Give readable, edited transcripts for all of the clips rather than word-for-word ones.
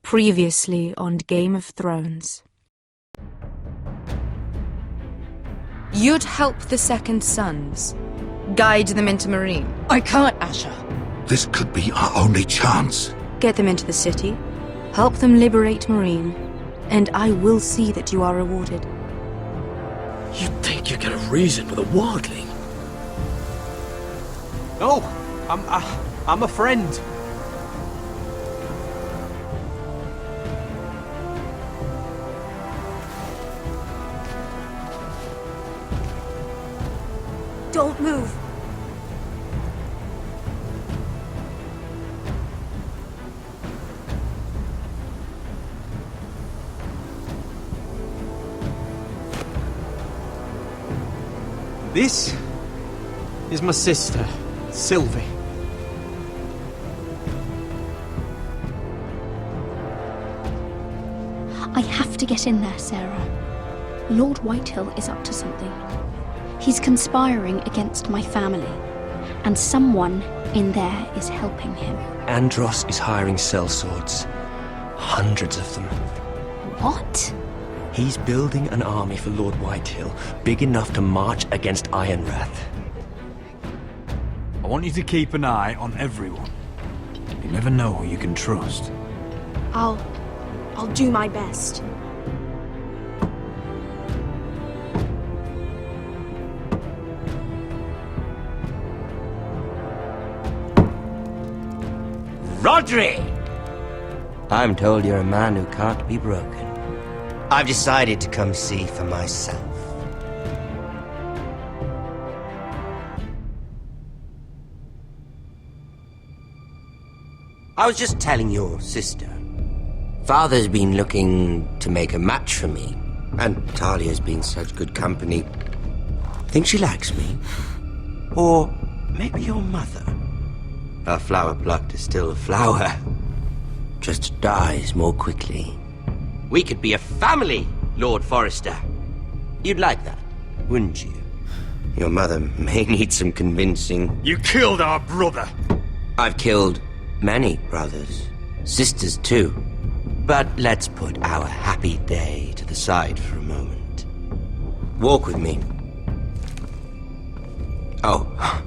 Previously on Game of Thrones. You'd help the Second Sons. Guide them into Marine. I can't, Asher. This could be our only chance. Get them into the city. Help them liberate Marine. And I will see that you are rewarded. You think you get a reason with a wildling? No, I'm a friend. Don't move. This is my sister, Sylvie. I have to get in there, Sarah. Lord Whitehill is up to something. He's conspiring against my family, and someone in there is helping him. Andros is hiring sellswords. Hundreds of them. What? He's building an army for Lord Whitehill, big enough to march against Ironrath. I want you to keep an eye on everyone. You never know who you can trust. I'll do my best. Rodri! I'm told you're a man who can't be broken. I've decided to come see for myself. I was just telling your sister. Father's been looking to make a match for me, and Talia's been such good company. Think she likes me? Or maybe your mother? A flower plucked is still a flower. Just dies more quickly. We could be a family, Lord Forrester. You'd like that, wouldn't you? Your mother may need some convincing. You killed our brother! I've killed many brothers, sisters too. But let's put our happy day to the side for a moment. Walk with me. Oh,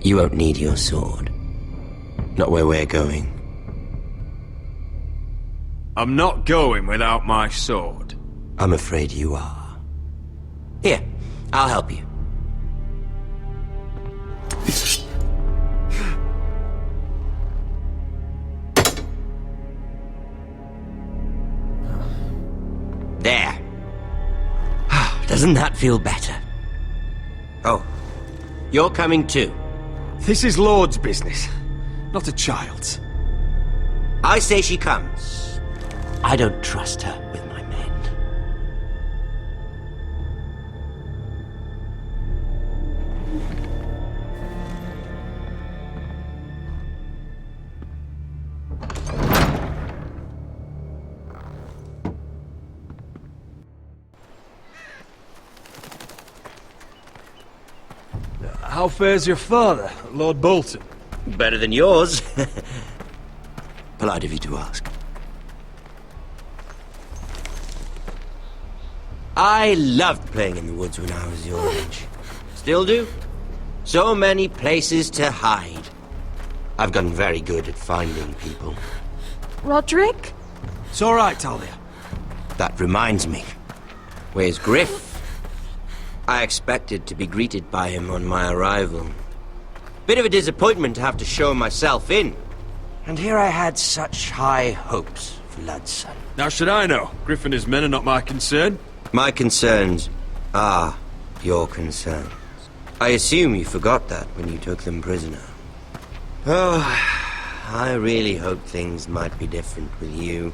you won't need your sword. Not where we're going. I'm not going without my sword. I'm afraid you are. Here, I'll help you. There. Doesn't that feel better? Oh, you're coming too. This is Lord's business, not a child's. I say she comes. I don't trust her with my men. How fares your father, Lord Bolton? Better than yours. Polite of you to ask. I loved playing in the woods when I was your age. Still do. So many places to hide. I've gotten very good at finding people. Roderick? It's all right, Talia. That reminds me. Where's Griff? I expected to be greeted by him on my arrival. Bit of a disappointment to have to show myself in. And here I had such high hopes for Ludson. Now should I know? Griff and his men are not my concern. My concerns are your concerns. I assume you forgot that when you took them prisoner. Oh, I really hoped things might be different with you.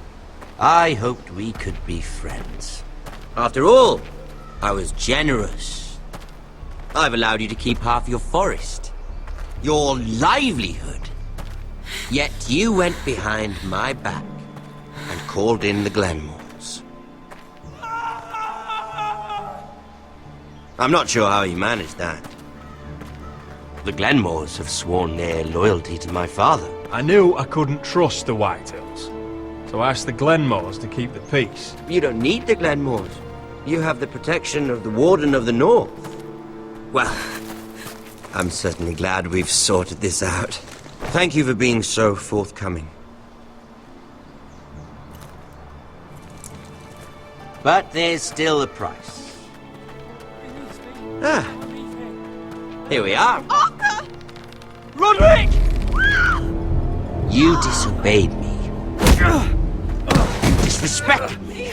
I hoped we could be friends. After all, I was generous. I've allowed you to keep half your forest. Your livelihood. Yet you went behind my back and called in the Glenmores. I'm not sure how you managed that. The Glenmores have sworn their loyalty to my father. I knew I couldn't trust the Whitehills. So ask the Glenmores to keep the peace. You don't need the Glenmores. You have the protection of the Warden of the North. Well, I'm certainly glad we've sorted this out. Thank you for being so forthcoming. But there's still a price. Ah. Here we are. Arthur! Roderick! You disobeyed me. You disrespected me.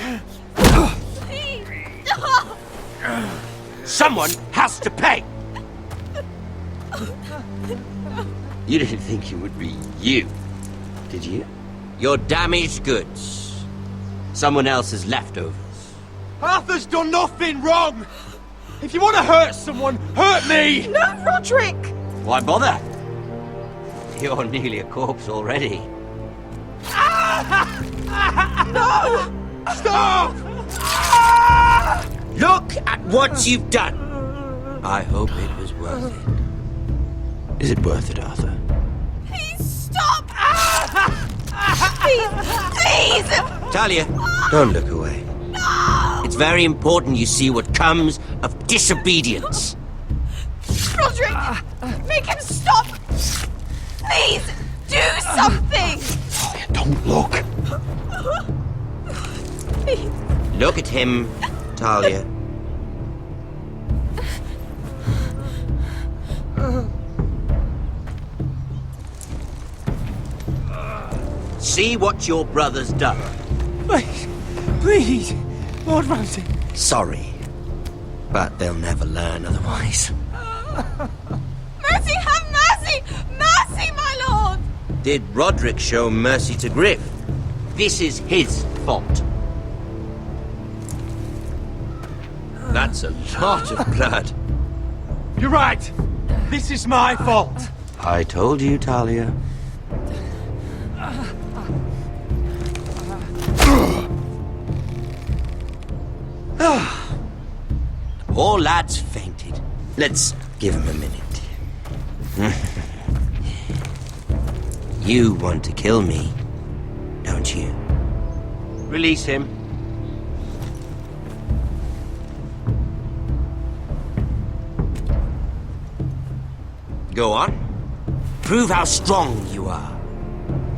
Someone has to pay! You didn't think it would be you, did you? Your damaged goods. Someone else's leftovers. Arthur's done nothing wrong! If you want to hurt someone, hurt me! No, Roderick! Why bother? You're nearly a corpse already. No! Stop! Look at what you've done! I hope it was worth it. Is it worth it, Arthur? Please stop! Please! Talia, don't look away. No! It's very important you see what comes of disobedience. Roderick! Make him stop! Please! Do something! Talia, don't look. Please. Look at him, Talia. See what your brother's done. Please, please, Lord Ramsay. Sorry, but they'll never learn otherwise. Mercy, have mercy! Mercy, my lord! Did Roderick show mercy to Griff? This is his fault. That's a lot of blood. You're right. This is my fault. I told you, Talia. The poor lad's fainted. Let's give him a minute. You want to kill me, don't you? Release him. Go on. Prove how strong you are.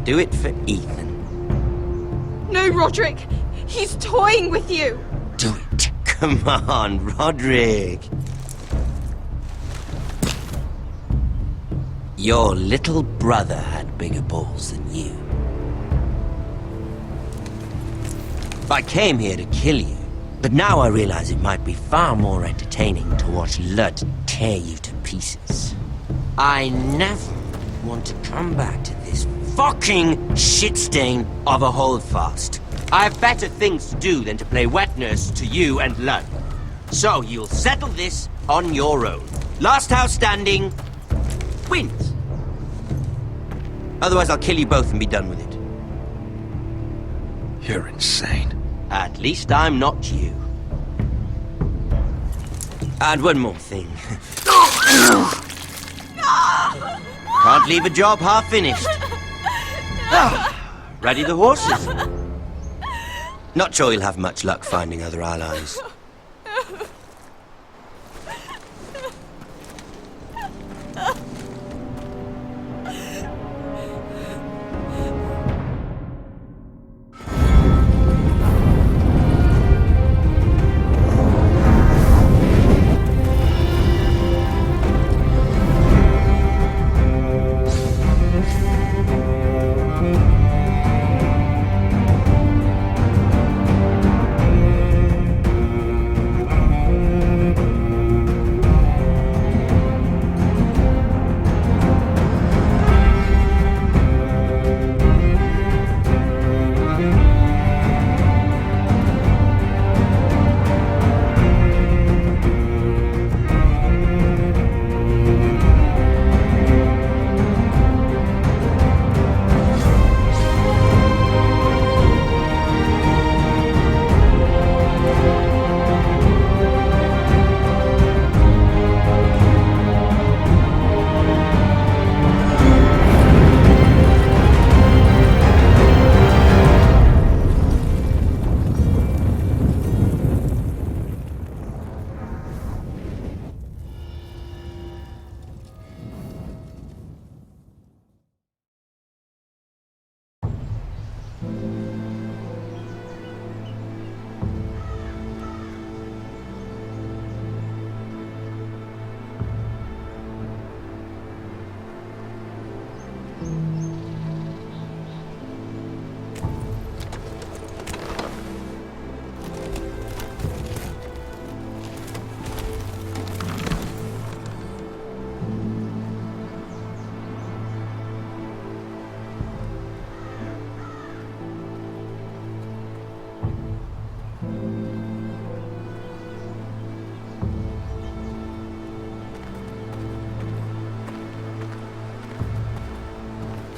Do it for Ethan. No, Roderick! He's toying with you! Do it. Come on, Roderick. Your little brother had bigger balls than you. I came here to kill you, but now I realize it might be far more entertaining to watch Lud tear you to pieces. I never want to come back to this fucking shit stain of a holdfast. I have better things to do than to play wet nurse to you and Lud. So you'll settle this on your own. Last house standing wins. Otherwise I'll kill you both and be done with it. You're insane. At least I'm not you. And one more thing. Can't leave a job half finished. Ready the horses? Not sure you'll have much luck finding other allies.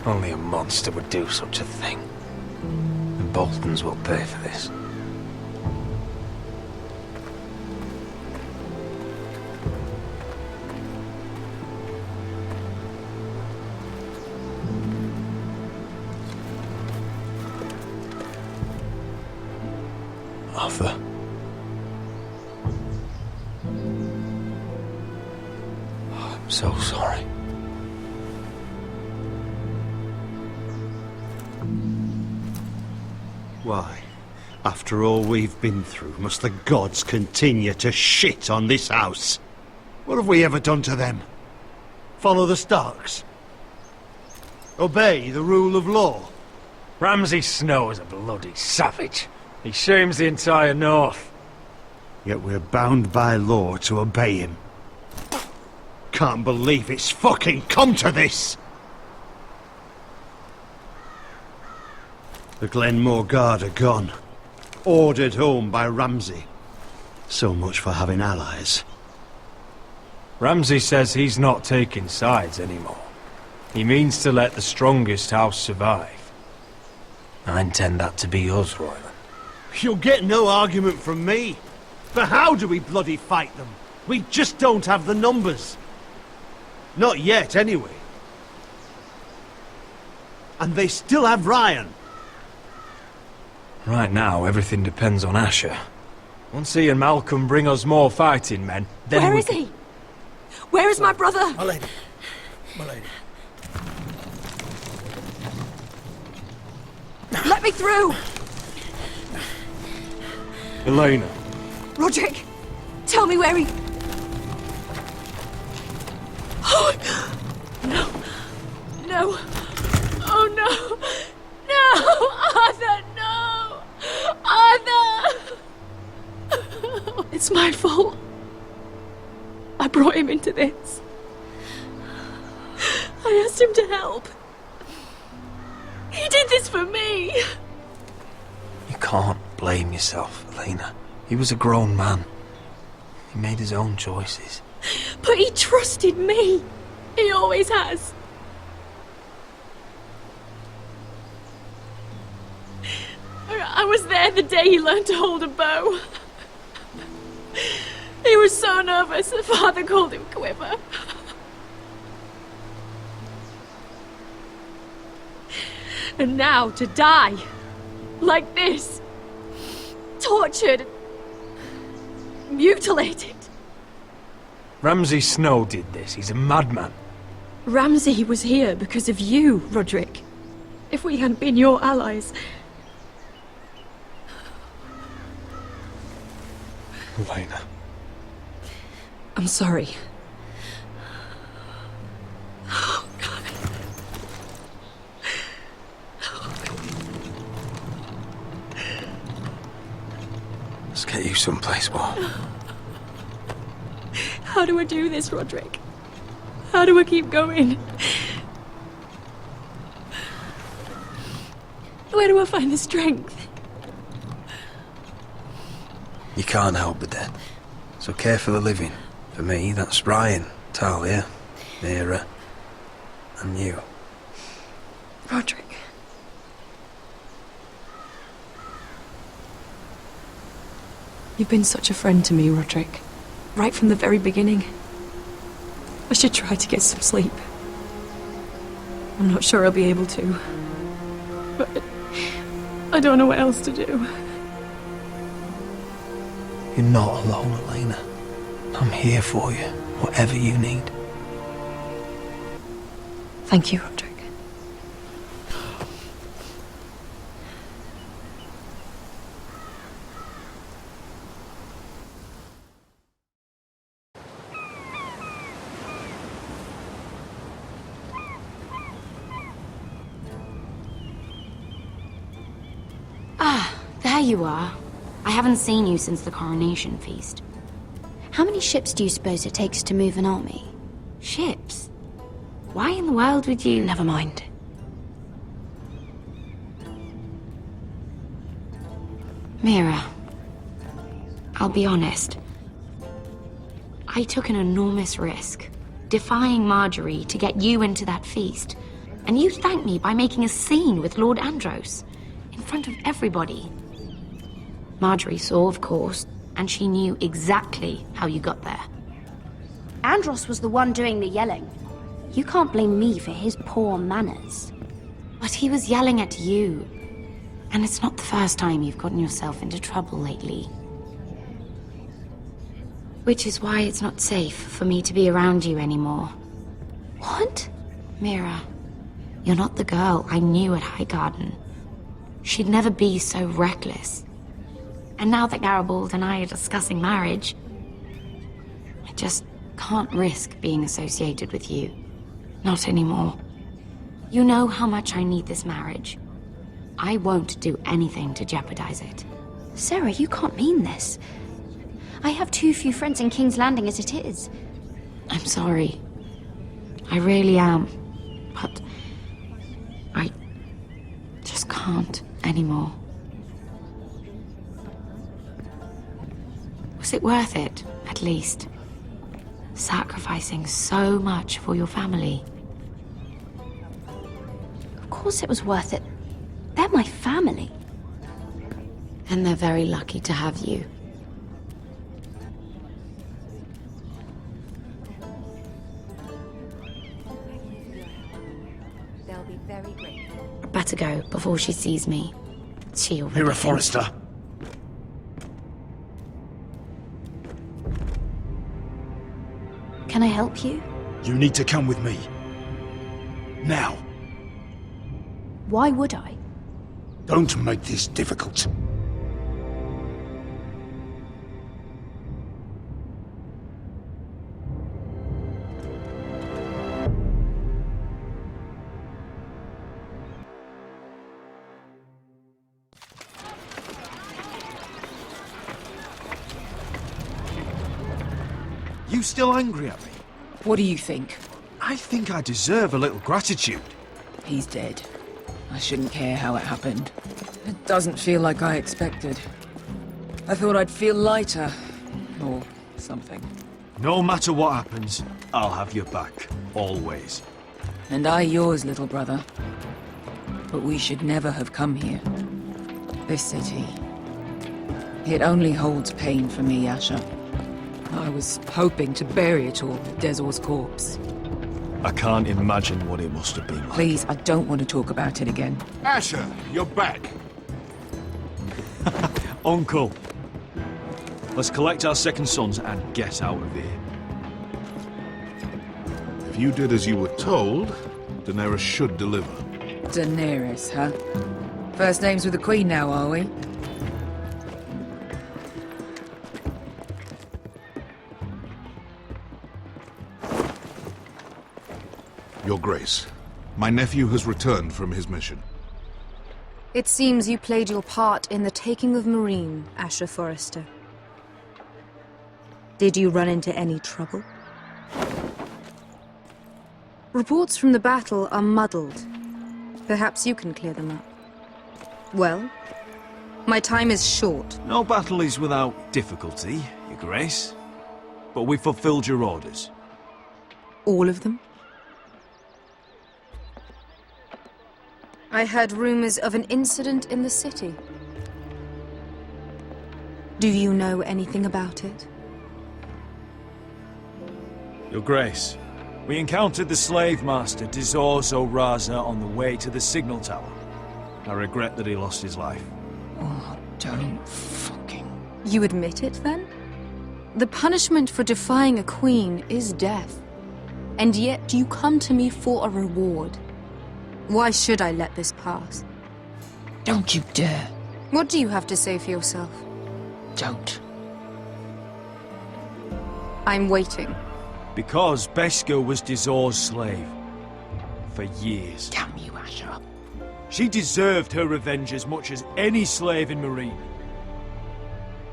Only a monster would do such a thing. The Boltons will pay for this. Arthur. I'm so sorry. Why? After all we've been through, must the gods continue to shit on this house? What have we ever done to them? Follow the Starks? Obey the rule of law? Ramsay Snow is a bloody savage. He shames the entire North. Yet we're bound by law to obey him. Can't believe it's fucking come to this! The Glenmore Guard are gone. Ordered home by Ramsay. So much for having allies. Ramsay says he's not taking sides anymore. He means to let the strongest house survive. I intend that to be us, Royland. You'll get no argument from me. But how do we bloody fight them? We just don't have the numbers. Not yet, anyway. And they still have Ryan. Right now, everything depends on Asher. Once he and Malcolm bring us more fighting men, then Where is he? Where is my brother? My lady. My lady. Let me through! Elena. Roderick, tell me where he... Oh, no. No. Oh, no. No! Arthur, no! Arthur! It's my fault. I brought him into this. I asked him to help. He did this for me. You can't blame yourself, Elena. He was a grown man. He made his own choices. But he trusted me. He always has. I was there the day he learned to hold a bow. He was so nervous, the father called him Quiver. And now to die, like this, tortured, mutilated. Ramsay Snow did this. He's a madman. Ramsay was here because of you, Roderick. If we hadn't been your allies... Elena. I'm sorry. Let's get you someplace warm. How do I do this, Roderick? How do I keep going? Where do I find the strength? You can't help the dead. So care for the living. For me, that's Ryan, Talia, Mira, and you. Roderick. You've been such a friend to me, Roderick. Right from the very beginning. I should try to get some sleep. I'm not sure I'll be able to. But I don't know what else to do. You're not alone, Elena. I'm here for you, whatever you need. Thank you, Roderick. There you are. I haven't seen you since the coronation feast. How many ships do you suppose it takes to move an army? Ships? Why in the world would you... Never mind. Mira, I'll be honest. I took an enormous risk, defying Marjorie to get you into that feast. And you thanked me by making a scene with Lord Andros, in front of everybody. Marjorie saw, of course, and she knew exactly how you got there. Andros was the one doing the yelling. You can't blame me for his poor manners. But he was yelling at you. And it's not the first time you've gotten yourself into trouble lately. Which is why it's not safe for me to be around you anymore. What? Mira, you're not the girl I knew at Highgarden. She'd never be so reckless. And now that Garibald and I are discussing marriage, I just can't risk being associated with you. Not anymore. You know how much I need this marriage. I won't do anything to jeopardize it. Sarah, you can't mean this. I have too few friends in King's Landing as it is. I'm sorry. I really am. But I just can't anymore. Was it worth it, at least? Sacrificing so much for your family. Of course it was worth it. They're my family. And they're very lucky to have you. They'll be very grateful. I better go before she sees me. She already Mira thinks- Forrester. Can I help you? You need to come with me. Now. Why would I? Don't make this difficult. You still angry at me? What do you think? I think I deserve a little gratitude. He's dead. I shouldn't care how it happened. It doesn't feel like I expected. I thought I'd feel lighter. Or something. No matter what happens, I'll have your back. Always. And I yours, little brother. But we should never have come here. This city. It only holds pain for me, Asher. I was hoping to bury it all with Dezor's corpse. I can't imagine what it must have been like. Please, I don't want to talk about it again. Asher, you're back. Uncle. Let's collect our second sons and get out of here. If you did as you were told, Daenerys should deliver. Daenerys, huh? First names with the Queen now, are we? Your Grace, my nephew has returned from his mission. It seems you played your part in the taking of Marine, Asher Forrester. Did you run into any trouble? Reports from the battle are muddled. Perhaps you can clear them up. Well, my time is short. No battle is without difficulty, Your Grace. But we fulfilled your orders. All of them? I heard rumors of an incident in the city. Do you know anything about it? Your Grace, we encountered the slave master Dizor Zoraza on the way to the signal tower. I regret that he lost his life. Oh, don't fucking... You admit it, then? The punishment for defying a queen is death. And yet you come to me for a reward. Why should I let this pass? Don't you dare. What do you have to say for yourself? Don't. I'm waiting. Because Beskha was Dizor's slave. For years. Damn you, Asher. She deserved her revenge as much as any slave in Marine.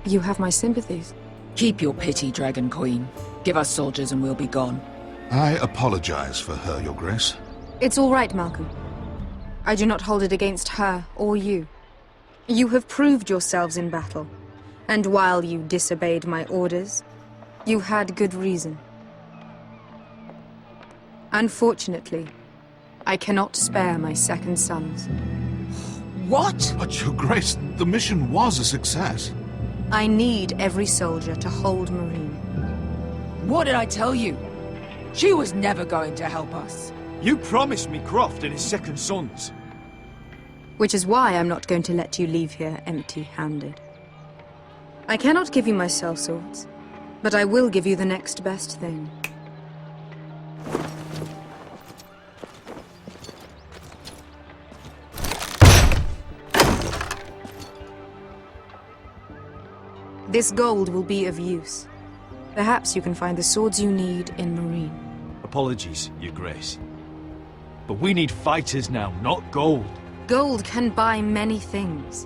You have my sympathies. Keep your pity, Dragon Queen. Give us soldiers and we'll be gone. I apologize for her, Your Grace. It's all right, Malcolm. I do not hold it against her or you. You have proved yourselves in battle. And while you disobeyed my orders, you had good reason. Unfortunately, I cannot spare my second sons. What? But, Your Grace, the mission was a success. I need every soldier to hold Marine. What did I tell you? She was never going to help us. You promised me Croft and his second sons. Which is why I'm not going to let you leave here empty-handed. I cannot give you my sellswords, but I will give you the next best thing. This gold will be of use. Perhaps you can find the swords you need in Marine. Apologies, Your Grace. But we need fighters now, not gold. Gold can buy many things.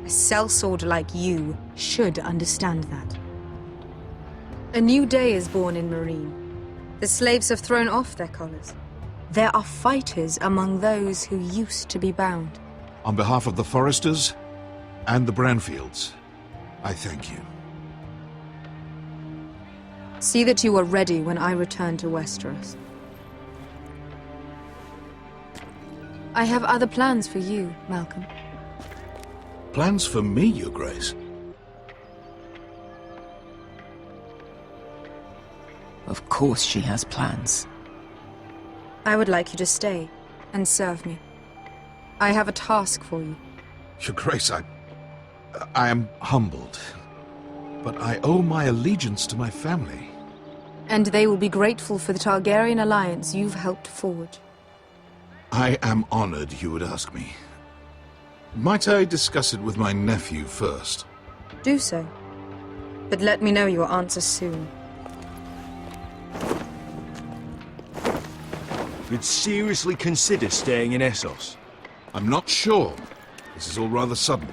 A sellsword like you should understand that. A new day is born in Marine. The slaves have thrown off their collars. There are fighters among those who used to be bound. On behalf of the Foresters and the Branfields, I thank you. See that you are ready when I return to Westeros. I have other plans for you, Malcolm. Plans for me, Your Grace? Of course she has plans. I would like you to stay and serve me. I have a task for you. Your Grace, I am humbled, but I owe my allegiance to my family. And they will be grateful for the Targaryen alliance you've helped forge. I am honored you would ask me. Might I discuss it with my nephew first? Do so. But let me know your answer soon. You'd seriously consider staying in Essos? I'm not sure. This is all rather sudden.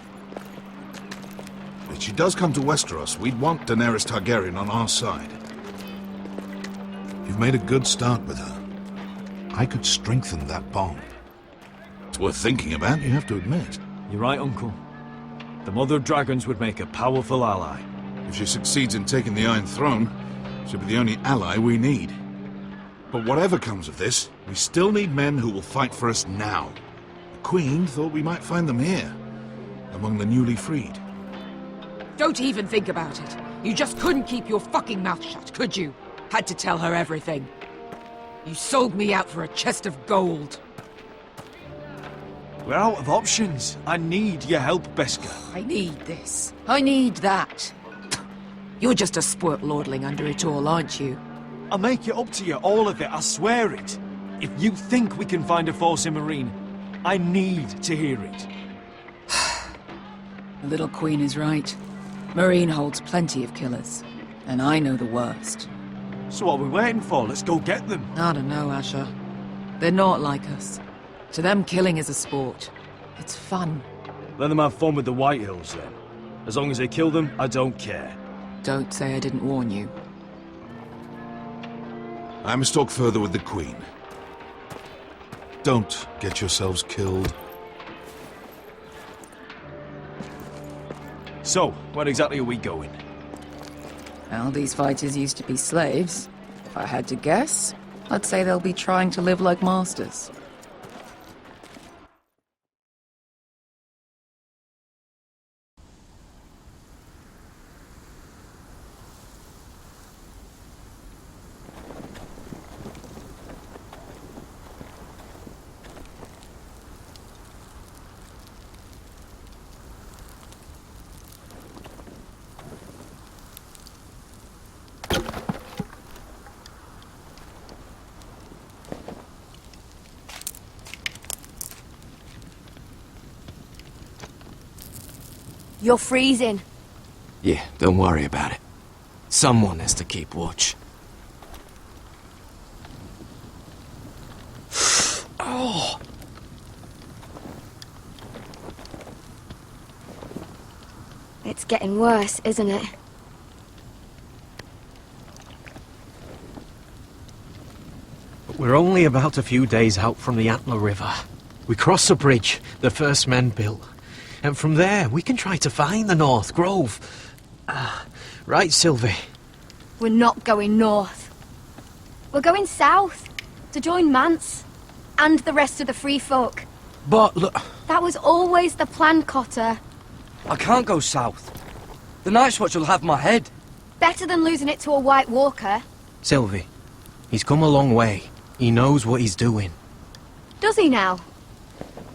If she does come to Westeros, we'd want Daenerys Targaryen on our side. You've made a good start with her. I could strengthen that bond. It's worth thinking about, you have to admit. You're right, Uncle. The Mother of Dragons would make a powerful ally. If she succeeds in taking the Iron Throne, she'll be the only ally we need. But whatever comes of this, we still need men who will fight for us now. The Queen thought we might find them here, among the newly freed. Don't even think about it. You just couldn't keep your fucking mouth shut, could you? Had to tell her everything. You sold me out for a chest of gold. We're out of options. I need your help, Beskha. I need this. I need that. You're just a spoilt lordling under it all, aren't you? I'll make it up to you, all of it, I swear it. If you think we can find a force in Marine, I need to hear it. The little queen is right. Marine holds plenty of killers, and I know the worst. So what are we waiting for? Let's go get them. I don't know, Asher. They're not like us. To them, killing is a sport. It's fun. Let them have fun with the Whitehills, then. As long as they kill them, I don't care. Don't say I didn't warn you. I must talk further with the Queen. Don't get yourselves killed. So, where exactly are we going? Well, these fighters used to be slaves. If I had to guess, I'd say they'll be trying to live like masters. You're freezing. Yeah, don't worry about it. Someone has to keep watch. Oh! It's getting worse, isn't it? We're only about a few days out from the Antler River. We cross the bridge the first men built. And from there, we can try to find the North Grove. Right, Sylvie? We're not going north. We're going south, to join Mance. and the rest of the free folk. But look, That was always the plan, Cotter. I can't go south. The Night's Watch will have my head. Better than losing it to a White Walker. Sylvie, he's come a long way. He knows what he's doing. Does he now?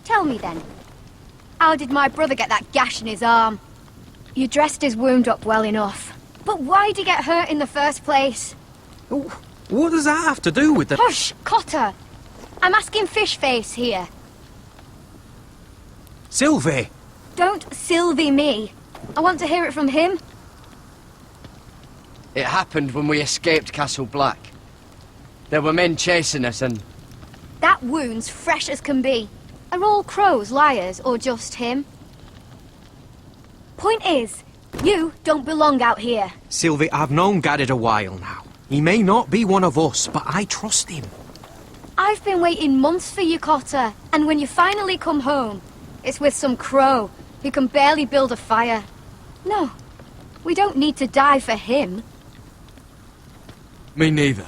Tell me then. How did my brother get that gash in his arm? You dressed his wound up well enough. But why'd he get hurt in the first place? What does that have to do with the... Hush, Cotter! I'm asking Fishface here. Sylvie! Don't Sylvie me. I want to hear it from him. It happened when we escaped Castle Black. There were men chasing us and... That wound's fresh as can be. Are all crows liars, or just him? Point is, you don't belong out here. Sylvie, I've known Garrett a while now. He may not be one of us, but I trust him. I've been waiting months for you, Cotter, and when you finally come home, it's with some crow who can barely build a fire. No, we don't need to die for him. Me neither.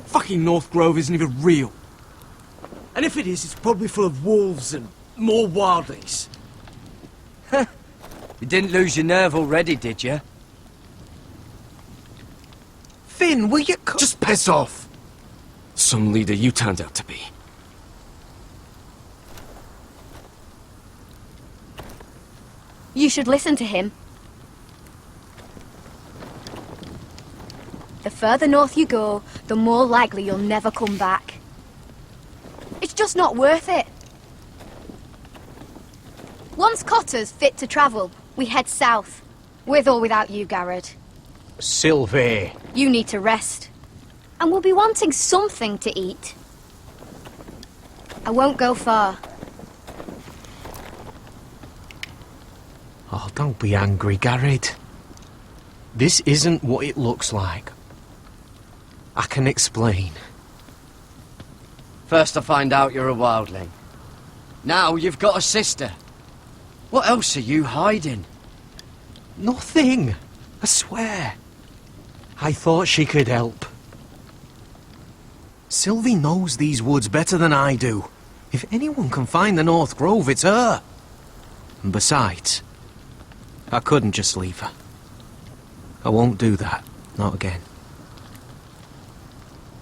Fucking North Grove isn't even real. And if it is, it's probably full of wolves and more wildlings. You didn't lose your nerve already, did you? Finn, will you... Just piss off! Some leader you turned out to be. You should listen to him. The further north you go, the more likely you'll never come back. It's just not worth it. Once Cotter's fit to travel, we head south. With or without you, Garrett. Sylvie! You need to rest. And we'll be wanting something to eat. I won't go far. Oh, don't be angry, Garrett. This isn't what it looks like. I can explain. First I find out you're a wildling. Now you've got a sister. What else are you hiding? Nothing. I swear. I thought she could help. Sylvie knows these woods better than I do. If anyone can find the North Grove, it's her. And besides, I couldn't just leave her. I won't do that. Not again.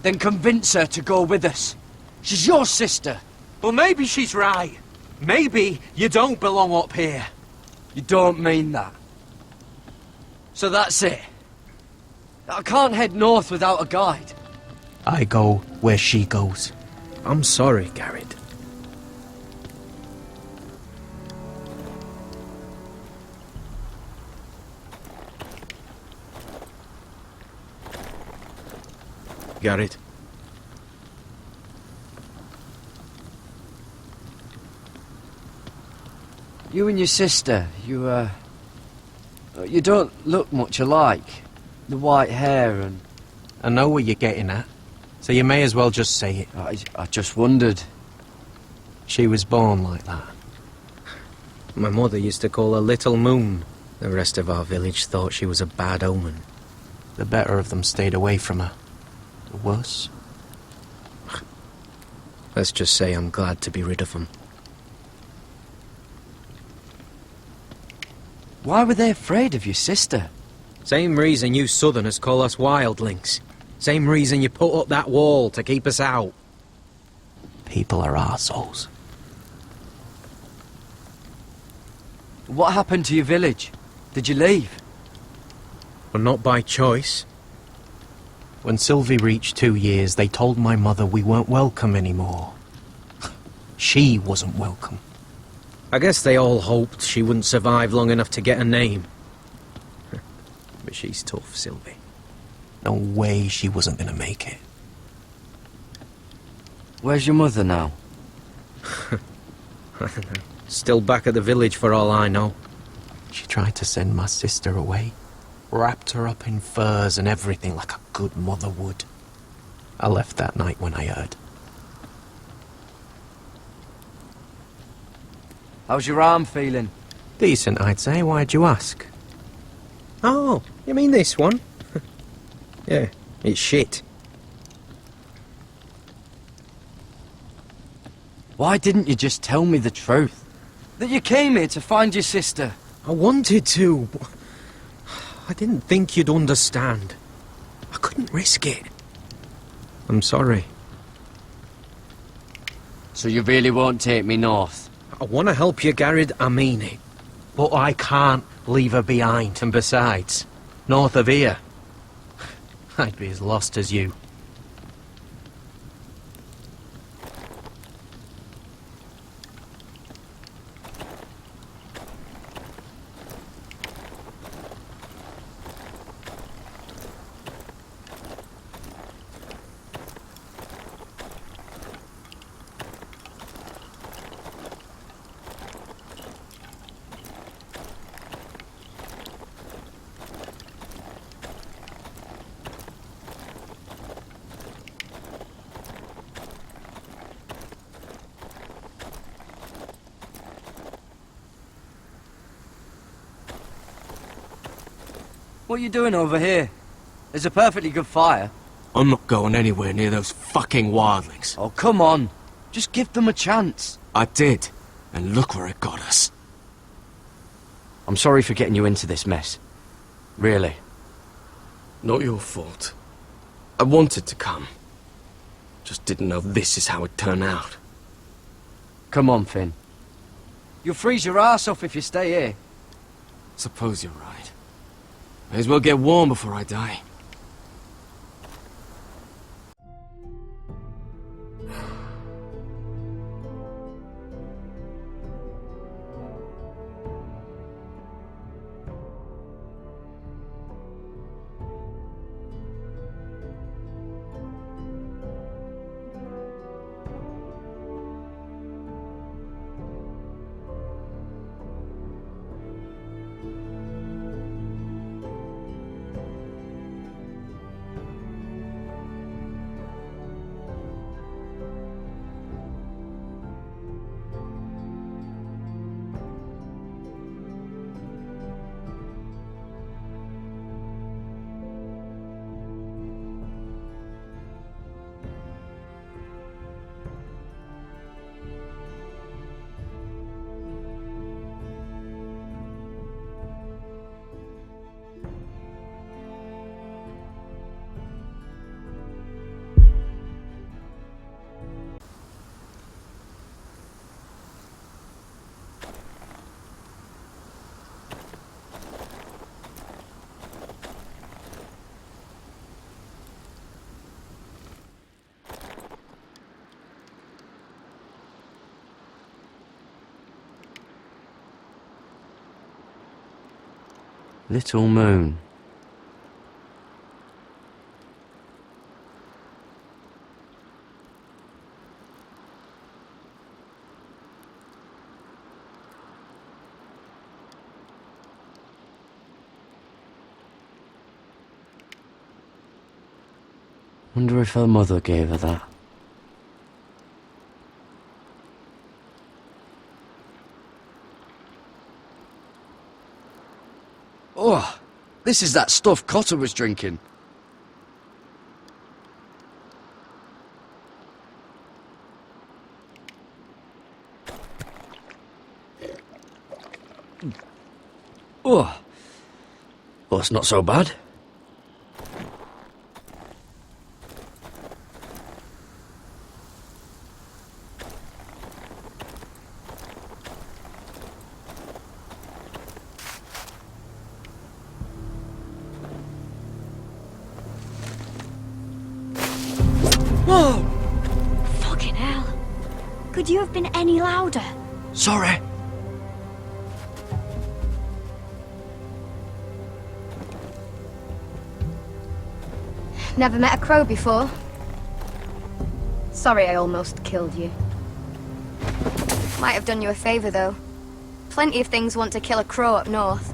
Then convince her to go with us. She's your sister. Well, maybe she's right. Maybe you don't belong up here. You don't mean that. So that's it. I can't head north without a guide. I go where she goes. I'm sorry, Garrett. Garrett. You and your sister, you don't look much alike. The white hair and... I know what you're getting at, so you may as well just say it. I just wondered. She was born like that. My mother used to call her Little Moon. The rest of our village thought she was a bad omen. The better of them stayed away from her. The worse? Let's just say I'm glad to be rid of them. Why were they afraid of your sister? Same reason you Southerners call us wildlings. Same reason you put up that wall to keep us out. People are arseholes. What happened to your village? Did you leave? But not by choice. When Sylvie reached 2 years, they told my mother we weren't welcome anymore. She wasn't welcome. I guess they all hoped she wouldn't survive long enough to get a name. But she's tough, Sylvie. No way she wasn't gonna make it. Where's your mother now? I don't know. Still back at the village for all I know. She tried to send my sister away. Wrapped her up in furs and everything like a good mother would. I left that night when I heard. How's your arm feeling? Decent, I'd say. Why'd you ask? Oh, you mean this one? Yeah, it's shit. Why didn't you just tell me the truth? That you came here to find your sister? I wanted to, but I didn't think you'd understand. I couldn't risk it. I'm sorry. So you really won't take me north? I want to help you, Garrett, I mean it. But I can't leave her behind, and besides, north of here, I'd be as lost as you. What are you doing over here? There's a perfectly good fire. I'm not going anywhere near those fucking wildlings. Oh, come on. Just give them a chance. I did, and look where it got us. I'm sorry for getting you into this mess. Really. Not your fault. I wanted to come. Just didn't know this is how it'd turn out. Come on, Finn. You'll freeze your ass off if you stay here. Suppose you're right. May as well get warm before I die. Little moon. Wonder if her mother gave her that. Oh, this is that stuff Cotter was drinking. Oh, well, it's not so bad. Whoa! Fucking hell. Could you have been any louder? Sorry. Never met a crow before. Sorry I almost killed you. Might have done you a favor, though. Plenty of things want to kill a crow up north.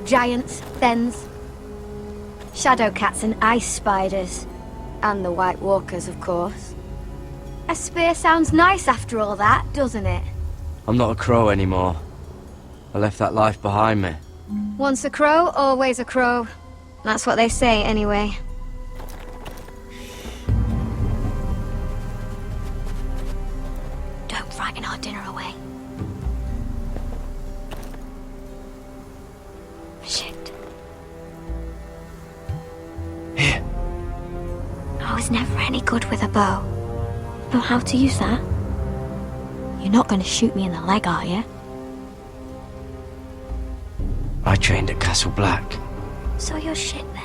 Giants, thens, shadow cats and ice spiders. And the White Walkers, of course. A spear sounds nice after all that, doesn't it? I'm not a crow anymore. I left that life behind me. Once a crow, always a crow. That's what they say, anyway. any good with a bow? Know how to use that? You're not going to shoot me in the leg, are you? I trained at Castle Black. So you're shit then.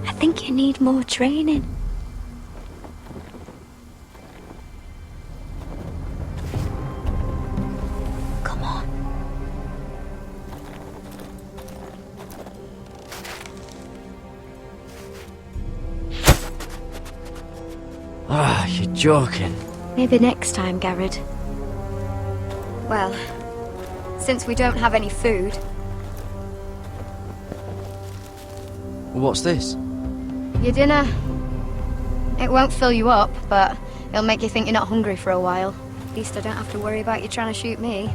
I think you need more training. Come on. Ah, you're joking. Maybe next time, Garrett. Well, since we don't have any food, What's this? your dinner. It won't fill you up, but it'll make you think you're not hungry for a while. At least I don't have to worry about you trying to shoot me.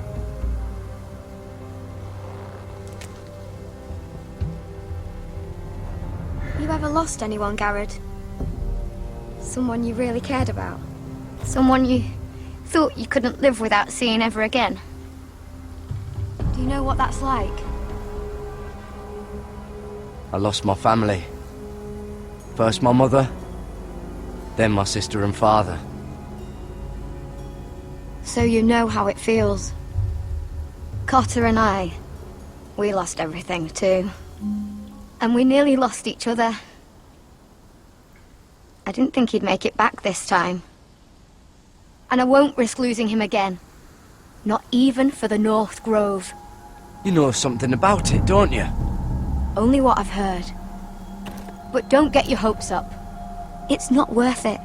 You ever lost anyone, Garrett? Someone you really cared about? Someone you thought you couldn't live without seeing ever again? Do you know what that's like? I lost my family. First my mother, then my sister and father. So you know how it feels. Cotter and I, we lost everything too. And we nearly lost each other. I didn't think he'd make it back this time. And I won't risk losing him again. Not even for the North Grove. You know something about it, don't you? Only what I've heard. But don't get your hopes up. It's not worth it.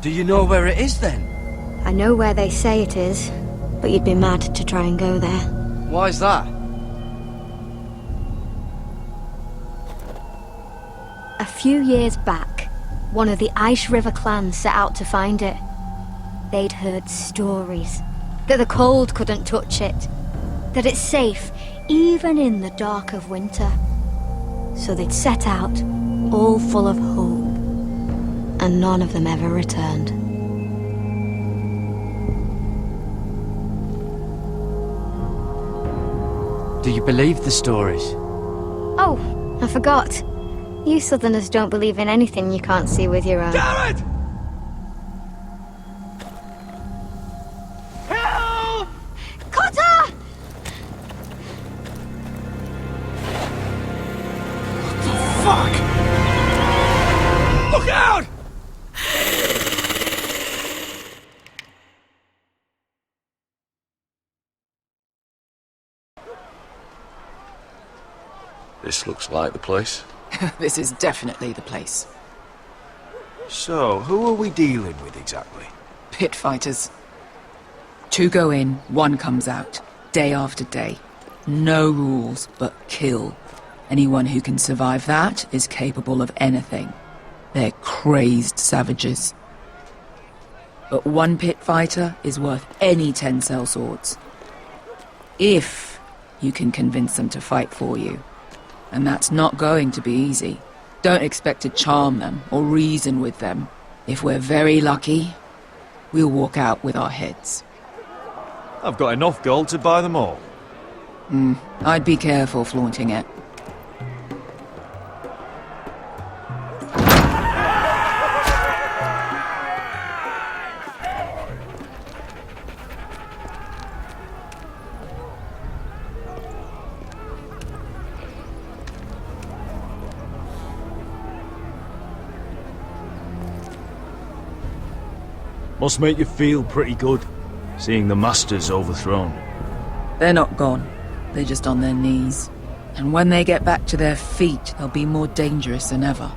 Do you know where it is then? I know where they say it is, but you'd be mad to try and go there. Why's that? A few years back, one of the Ice River clans set out to find it. They'd heard stories that the cold couldn't touch it, that it's safe even in the dark of winter. So they'd set out, all full of hope, and none of them ever returned. Do you believe the stories? Oh, I forgot. You Southerners don't believe in anything you can't see with your own. Garrett! Cotter! Fuck! Look out! This looks like the place. This is definitely the place. So, who are we dealing with exactly? Pit fighters. 2 go in, 1 comes out, day after day. No rules, but kill. Anyone who can survive that is capable of anything. They're crazed savages. But 1 pit fighter is worth any 10 sellswords. If you can convince them to fight for you. And that's not going to be easy. Don't expect to charm them or reason with them. If we're very lucky, we'll walk out with our heads. I've got enough gold to buy them all. I'd be careful flaunting it. Must make you feel pretty good, seeing the Masters overthrown. They're not gone. They're just on their knees. And when they get back to their feet, they'll be more dangerous than ever.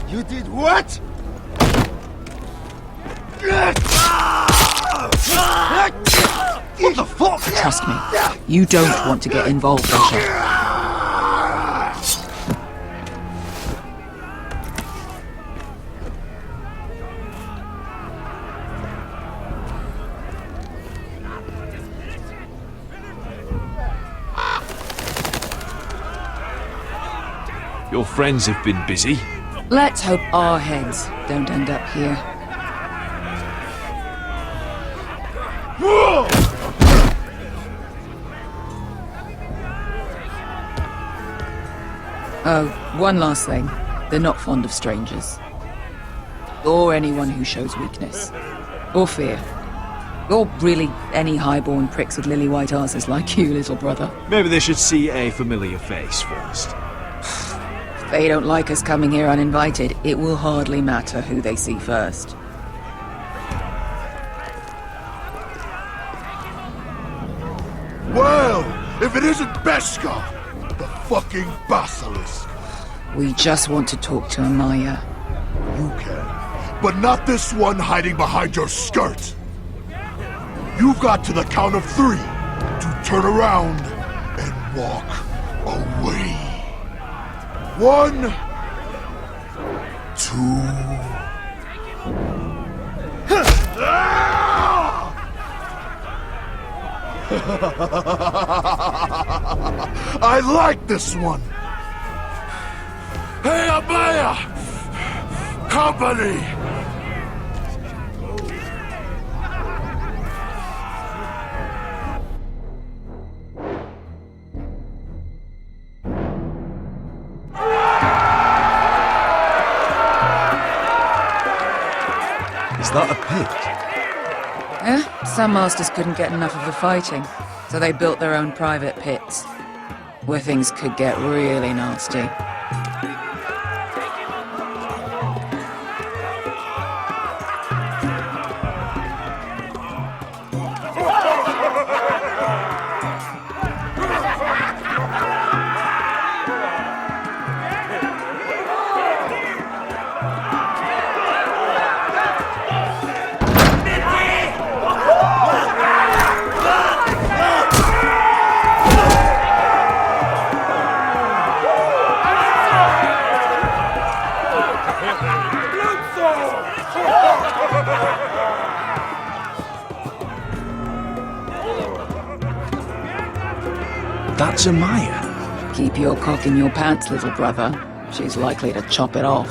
You did what? What the fuck? Trust me, you don't want to get involved, Asher. Your friends have been busy. Let's hope our heads don't end up here. Oh, one last thing. They're not fond of strangers. Or anyone who shows weakness. Or fear. Or really any highborn pricks with lily white arses like you, little brother. Maybe they should see a familiar face first. If they don't like us coming here uninvited, it will hardly matter who they see first. Well, if it isn't Beskar, the fucking basilisk. We just want to talk to Amaya. You can, but not this one hiding behind your skirt. You've got to the count of 3 to turn around and walk away. 1, 2. I like this one. Hey, Amaya! Company! Is that a pit? Some masters couldn't get enough of the fighting, so they built their own private pits, where things could get really nasty. That's Amaya. Keep your cock in your pants, little brother. She's likely to chop it off.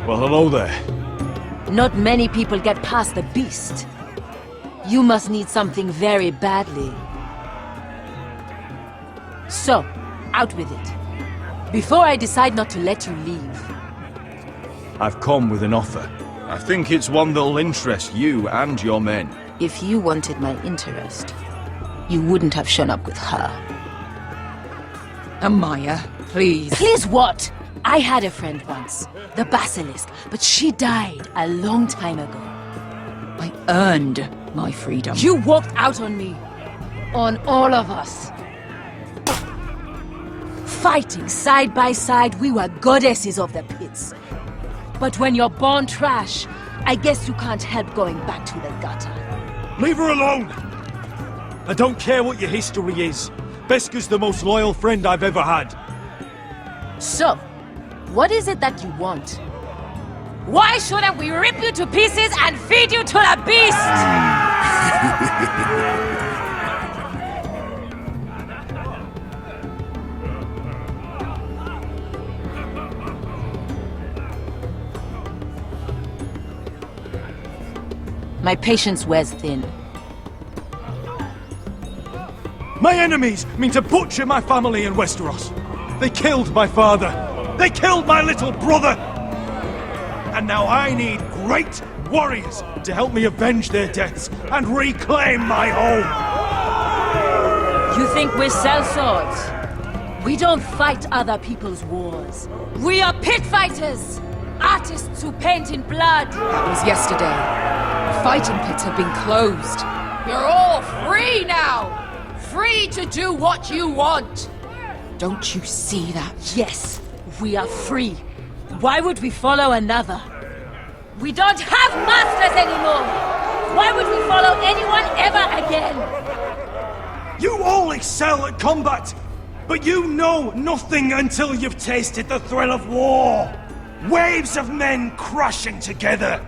Well, hello there. Not many people get past the beast. You must need something very badly. So, out with it. Before I decide not to let you leave. I've come with an offer. I think it's one that'll interest you and your men. If you wanted my interest, you wouldn't have shown up with her. Amaya, please. Please what? I had a friend once, the Basilisk, but she died a long time ago. I earned my freedom. You walked out on me. On all of us. Fighting side by side, we were goddesses of the pits. But when you're born trash, I guess you can't help going back to the gutter. Leave her alone! I don't care what your history is. Beskar's the most loyal friend I've ever had. So, what is it that you want? Why shouldn't we rip you to pieces and feed you to the beast? My patience wears thin. My enemies mean to butcher my family in Westeros. They killed my father. They killed my little brother. And now I need great warriors to help me avenge their deaths and reclaim my home. You think we sell swords? We don't fight other people's wars. We are pit fighters! Artists who paint in blood! That was yesterday. Fighting pits have been closed. You're all free now! Free to do what you want! Don't you see that? Yes, we are free. Why would we follow another? We don't have masters anymore! Why would we follow anyone ever again? You all excel at combat, but you know nothing until you've tasted the thrill of war. Waves of men crashing together.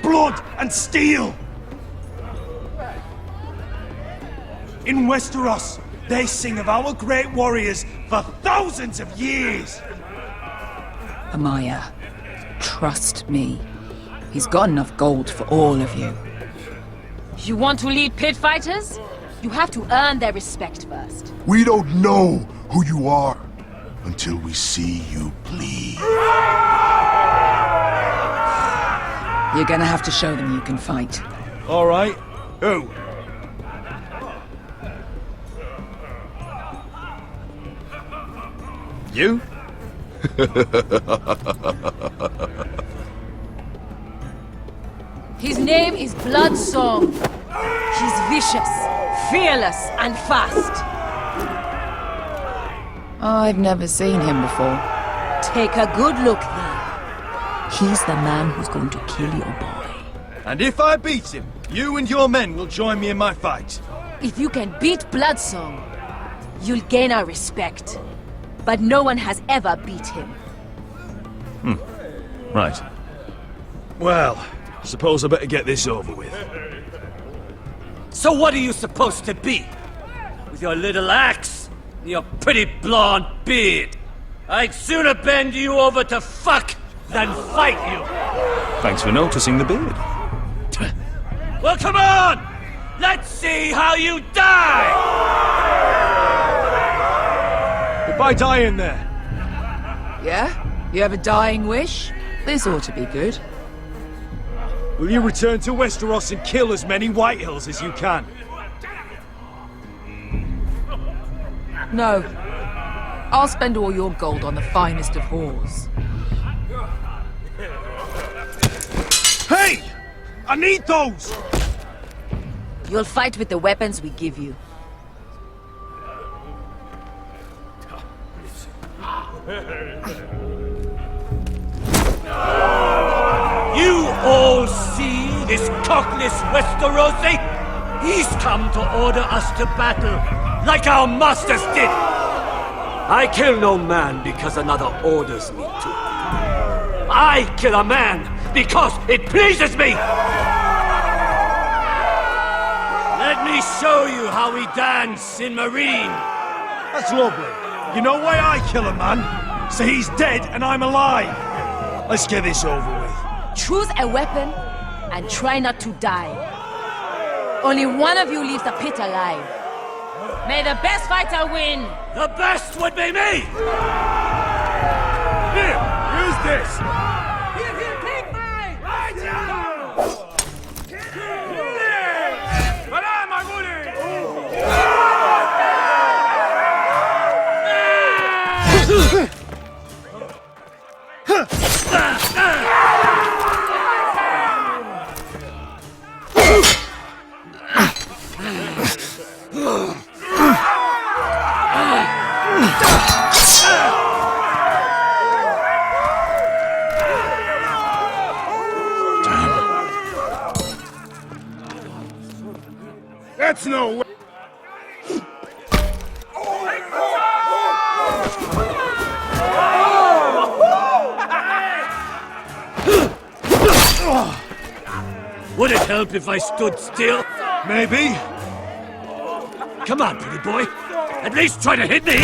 Blood and steel. In Westeros, they sing of our great warriors for thousands of years. Amaya, trust me. He's got enough gold for all of you. You want to lead pit fighters? You have to earn their respect first. We don't know who you are until we see you bleed. You're gonna have to show them you can fight. All right. Who? You? His name is Bloodsong. He's vicious, fearless, and fast. I've never seen him before. Take a good look there. He's the man who's going to kill your boy. And if I beat him, you and your men will join me in my fight. If you can beat Bloodsong, you'll gain our respect. But no one has ever beat him. Right. Well, suppose I better get this over with. So what are you supposed to be? With your little axe and your pretty blonde beard? I'd sooner bend you over to fuck than fight you. Thanks for noticing the beard. Well, come on! Let's see how you die! If I die in there, Yeah? You have a dying wish? This ought to be good. will you return to Westeros and kill as many Whitehills as you can? No. I'll spend all your gold on the finest of whores. Hey! I need those! You'll fight with the weapons we give you. You all see this cockless Westerosi? He's come to order us to battle, like our masters did. I kill no man because another orders me to. I kill a man because it pleases me! Let me show you how we dance in Marine. That's lovely. You know why I kill a man? So he's dead and I'm alive. Let's get this over with. Choose a weapon and try not to die. Only one of you leaves the pit alive. May the best fighter win! The best would be me! Here, use this! That's no way. Would it help if I stood still? Maybe. Come on, pretty boy. At least try to hit me!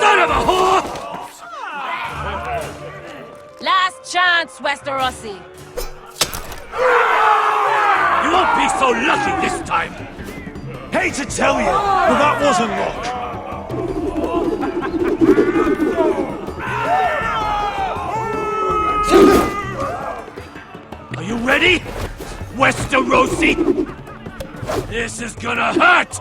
Son of a whore! Last chance, Westerosi. You won't be so lucky this time! Hate to tell you, but that wasn't luck. Are you ready, Westerosi? This is gonna hurt!